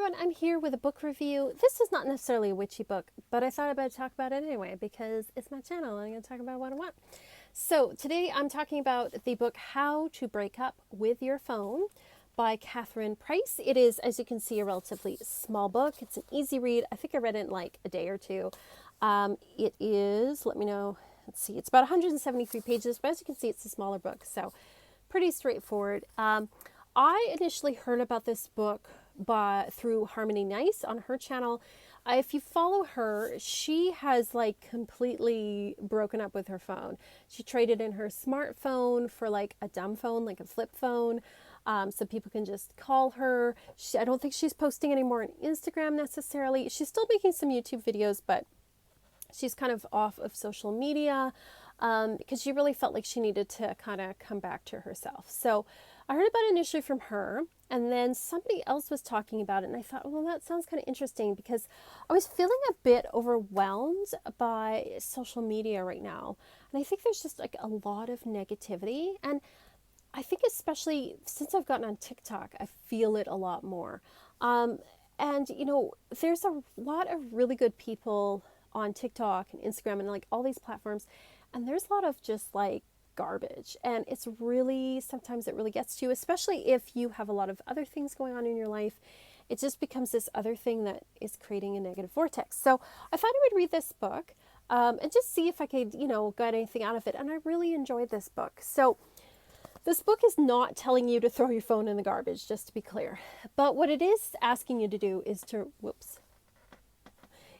everyone, I'm here with a book review. This is not necessarily a witchy book, but I thought I'd better talk about it anyway because it's my channel and I'm going to talk about what I want. So today I'm talking about the book How to Break Up with Your Phone by Catherine Price. It is, as you can see, a relatively small book. It's an easy read. I think I read it in like a day or two. It is, let me know, let's see, it's about 173 pages, but as you can see, it's a smaller book, so pretty straightforward. I initially heard about this book through Harmony Nice on her channel. If you follow her, she has like completely broken up with her phone. She traded in her smartphone for like a dumb phone, like a flip phone, so people can just call her. I don't think she's posting anymore on Instagram necessarily. She's still making some YouTube videos, but she's kind of off of social media because she really felt like she needed to kind of come back to herself. So I heard about it initially from her, and then somebody else was talking about it, and I thought, well, that sounds kind of interesting because I was feeling a bit overwhelmed by social media right now. And I think there's just like a lot of negativity. And I think especially since I've gotten on TikTok, I feel it a lot more. And, you know, there's a lot of really good people on TikTok and Instagram and like all these platforms. And there's a lot of just like garbage. And it's really, sometimes it really gets to you, especially if you have a lot of other things going on in your life. It just becomes this other thing that is creating a negative vortex. So I thought I would read this book and just see if I could, you know, get anything out of it. And I really enjoyed this book. So this book is not telling you to throw your phone in the garbage, just to be clear. But what it is asking you to do is to,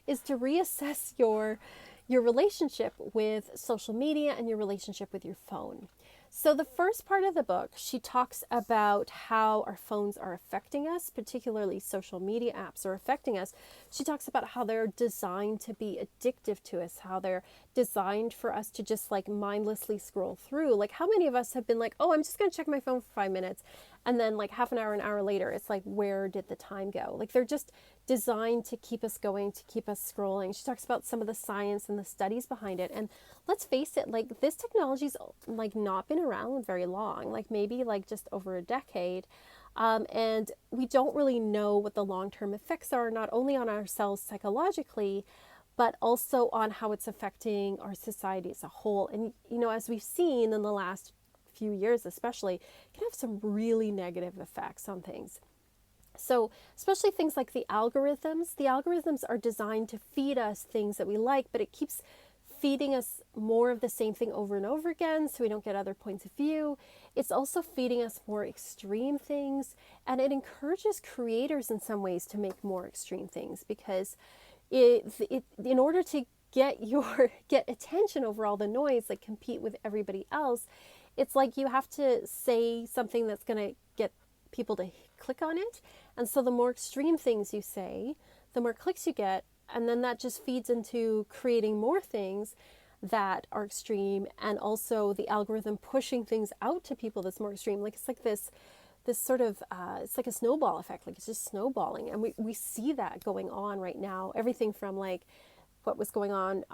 is to reassess your relationship with social media and your relationship with your phone. So the first part of the book, she talks about how our phones are affecting us, particularly social media apps are affecting us. She talks about how they're designed to be addictive to us, how they're designed for us to just like mindlessly scroll through. Like how many of us have been like, oh, I'm just going to check my phone for 5 minutes. And then like half an hour later, it's like, where did the time go? Like they're just designed to keep us going, to keep us scrolling. She talks about some of the science and the studies behind it. And let's face it, like this technology's like not been around very long, like maybe like just over a decade. And we don't really know what the long-term effects are, not only on ourselves psychologically, but also on how it's affecting our society as a whole. And, you know, as we've seen in the last few years especially, it can have some really negative effects on things. So especially things like the algorithms are designed to feed us things that we like, but it keeps feeding us more of the same thing over and over again so we don't get other points of view. It's also feeding us more extreme things, and it encourages creators in some ways to make more extreme things because in order to get attention over all the noise, like compete with everybody else, it's like you have to say something that's going to get people to click on it. And so the more extreme things you say, the more clicks you get, and then that just feeds into creating more things that are extreme, and also the algorithm pushing things out to people that's more extreme. Like it's like this sort of it's like a snowball effect, like it's just snowballing, and we see that going on right now. Everything from like what was going on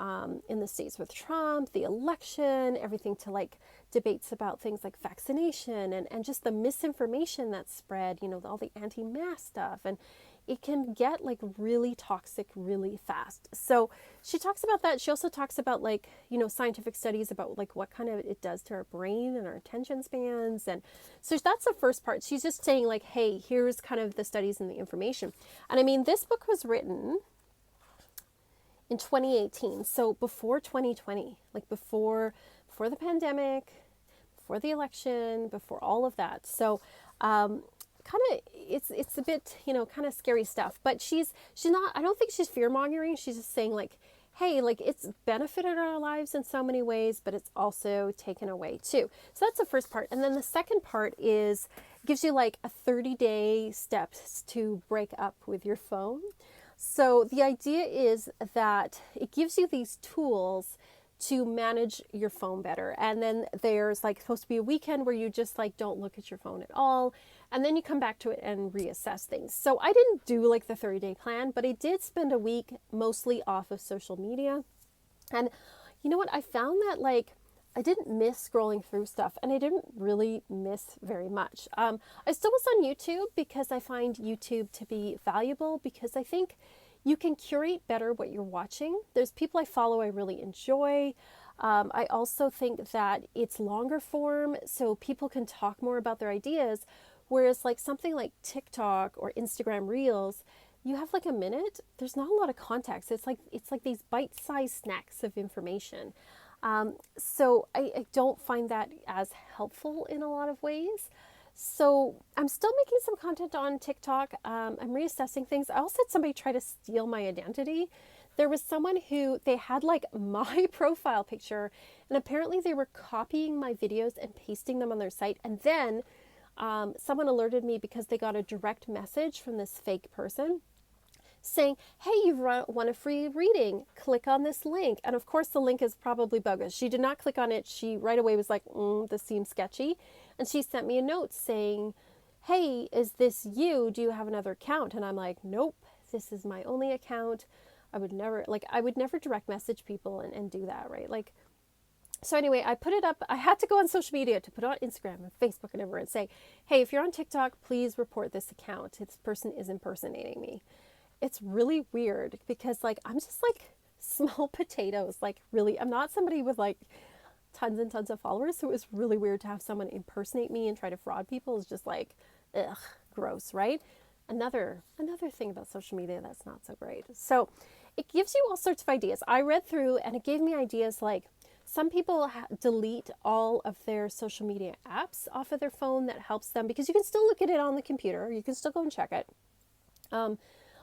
in the States with Trump, the election, everything to like debates about things like vaccination and just the misinformation that's spread, you know, all the anti-mask stuff. And it can get like really toxic really fast. So she talks about that. She also talks about like, you know, scientific studies about like what kind of it does to our brain and our attention spans. And so that's the first part. She's just saying like, hey, here's kind of the studies and the information. And I mean, this book was written in 2018, so before 2020, like before the pandemic, before the election, before all of that. So kind of it's a bit, you know, kind of scary stuff, but she's not, I don't think she's fear mongering. She's just saying like, hey, like it's benefited our lives in so many ways, but it's also taken away too. So that's the first part. And then the second part is gives you like a 30-day steps to break up with your phone. So the idea is that it gives you these tools to manage your phone better. And then there's like supposed to be a weekend where you just like don't look at your phone at all. And then you come back to it and reassess things. So I didn't do like the 30-day plan, but I did spend a week mostly off of social media. And you know what? I found that like I didn't miss scrolling through stuff, and I didn't really miss very much. I still was on YouTube because I find YouTube to be valuable because I think you can curate better what you're watching. There's people I follow I really enjoy. I also think that it's longer form, so people can talk more about their ideas. Whereas, like something like TikTok or Instagram Reels, you have like a minute. There's not a lot of context. It's like these bite-sized snacks of information. So I don't find that as helpful in a lot of ways. So I'm still making some content on TikTok. I'm reassessing things. I also had somebody try to steal my identity. There was someone who they had like my profile picture, and apparently they were copying my videos and pasting them on their site. And then someone alerted me because they got a direct message from this fake person saying, hey, you've won a free reading. Click on this link. And of course, the link is probably bogus. She did not click on it. She right away was like, this seems sketchy. And she sent me a note saying, hey, is this you? Do you have another account? And I'm like, nope, this is my only account. I would never direct message people and do that, right? Like, so anyway, I put it up. I had to go on social media to put it on Instagram and Facebook and everywhere and say, hey, if you're on TikTok, please report this account. This person is impersonating me. It's really weird because like I'm just like small potatoes. Like really, I'm not somebody with like tons and tons of followers. So it was really weird to have someone impersonate me and try to fraud people. Is just like, ugh, gross, right? Another thing about social media that's not so great. So it gives you all sorts of ideas. I read through and it gave me ideas like some people delete all of their social media apps off of their phone. That helps them because you can still look at it on the computer. You can still go and check it.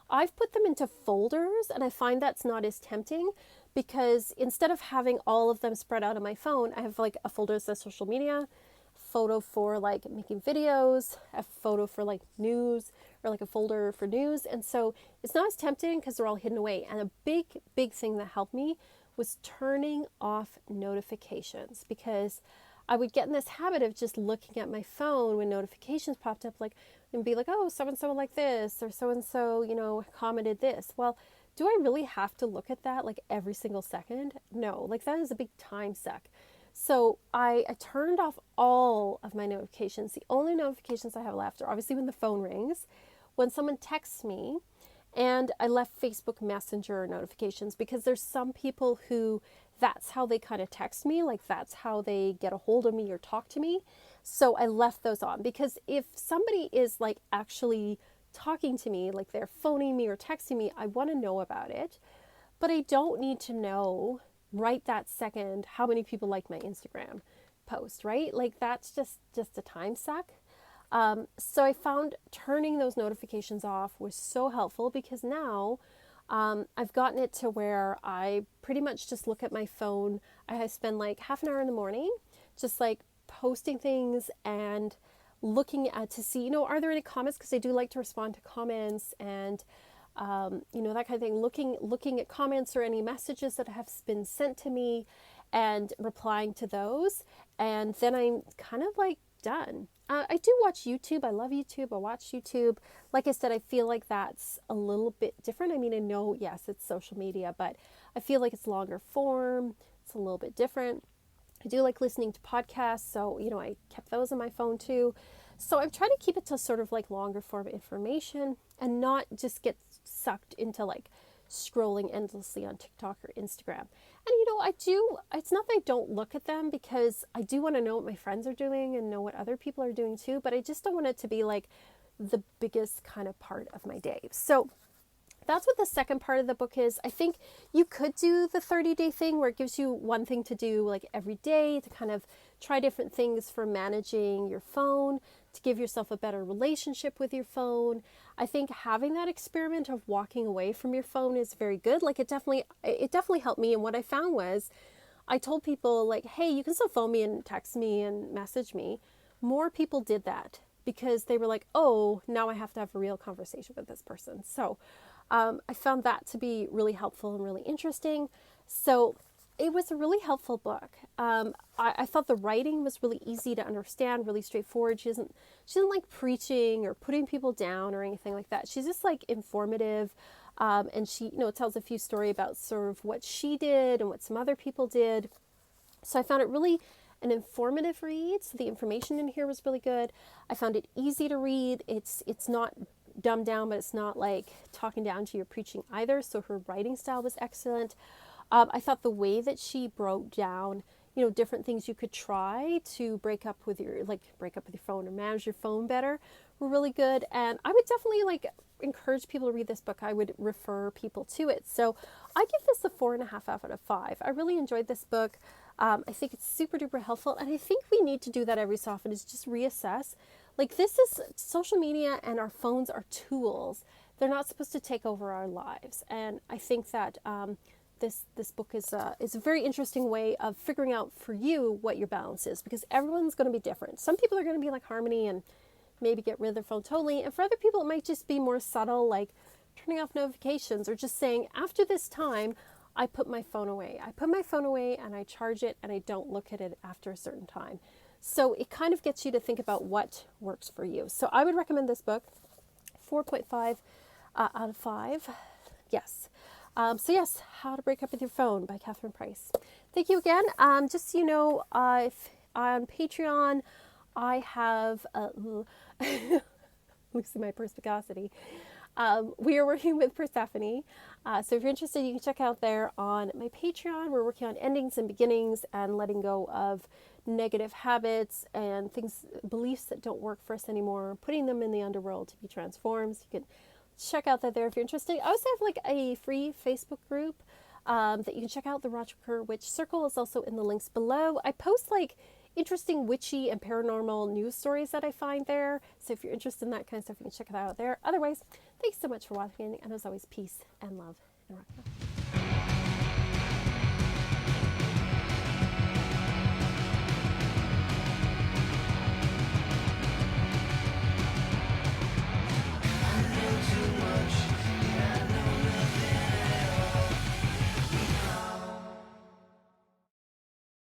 I've put them into folders, and I find that's not as tempting because instead of having all of them spread out on my phone, I have like a folder that says social media, photo for like making videos, a photo for like news, or like a folder for news. And so it's not as tempting because they're all hidden away. And a big thing that helped me was turning off notifications because I would get in this habit of just looking at my phone when notifications popped up, like, and be like, oh, so and so like this, or so and so, commented this. Well, do I really have to look at that like every single second? No, like that is a big time suck. So I turned off all of my notifications. The only notifications I have left are obviously when the phone rings, when someone texts me, and I left Facebook Messenger notifications because there's some people who that's how they kind of text me, like that's how they get a hold of me or talk to me. So I left those on because if somebody is like actually talking to me, like they're phoning me or texting me, I want to know about it. But I don't need to know right that second how many people like my Instagram post, right? Like that's just a time suck. So I found turning those notifications off was so helpful because now I've gotten it to where I pretty much just look at my phone. I spend like half an hour in the morning just like posting things and looking at to see, are there any comments? Because I do like to respond to comments and that kind of thing. Looking at comments or any messages that have been sent to me and replying to those. And then I'm kind of like done. I do watch YouTube. I love YouTube. I watch YouTube. Like I said, I feel like that's a little bit different. I mean, I know, yes, it's social media, but I feel like it's longer form. It's a little bit different. I do like listening to podcasts. So, I kept those on my phone too. So I'm trying to keep it to sort of like longer form information and not just get sucked into like scrolling endlessly on TikTok or Instagram. And it's not that I don't look at them because I do want to know what my friends are doing and know what other people are doing too, but I just don't want it to be like the biggest kind of part of my day. So that's what the second part of the book is. I think you could do the 30-day thing where it gives you one thing to do like every day to kind of try different things for managing your phone, to give yourself a better relationship with your phone. I think having that experiment of walking away from your phone is very good. Like it definitely helped me. And what I found was I told people like, hey, you can still phone me and text me and message me. More people did that because they were like, oh, now I have to have a real conversation with this person. So I found that to be really helpful and really interesting. So it was a really helpful book. I thought the writing was really easy to understand, really straightforward. She doesn't like preaching or putting people down or anything like that. She's just like informative. And she, tells a few stories about sort of what she did and what some other people did. So I found it really an informative read. So the information in here was really good. I found it easy to read. It's not dumbed down, but it's not like talking down to your preaching either. So her writing style was excellent. I thought the way that she broke down, different things you could try to break up with your phone or manage your phone better were really good. And I would definitely encourage people to read this book. I would refer people to it. So I give this a 4.5 out of 5. I really enjoyed this book. I think it's super duper helpful. And I think we need to do that every so often, is just reassess. This is social media, and our phones are tools. They're not supposed to take over our lives. And I think that this book is a very interesting way of figuring out for you what your balance is, because everyone's going to be different. Some people are going to be like Harmony and maybe get rid of their phone totally. And for other people, it might just be more subtle, like turning off notifications or just saying, after this time, I put my phone away. I put my phone away and I charge it and I don't look at it after a certain time. So it kind of gets you to think about what works for you. So I would recommend this book, 4.5 out of 5. Yes. So yes, How to Break Up with Your Phone by Catherine Price. Thank you again. Just so you know, if on Patreon, I have losing my perspicacity. We are working with Persephone. So if you're interested, you can check out there on my Patreon. We're working on endings and beginnings and letting go of negative habits and beliefs that don't work for us anymore, putting them in the underworld to be transformed. So you can check out that there if you're interested. I also have a free Facebook group that you can check out. The Rajapur Witch Circle is also in the links below. I post interesting witchy and paranormal news stories that I find there. So if you're interested in that kind of stuff, you can check it out there. Otherwise, thanks so much for watching, and as always, peace and love and rock.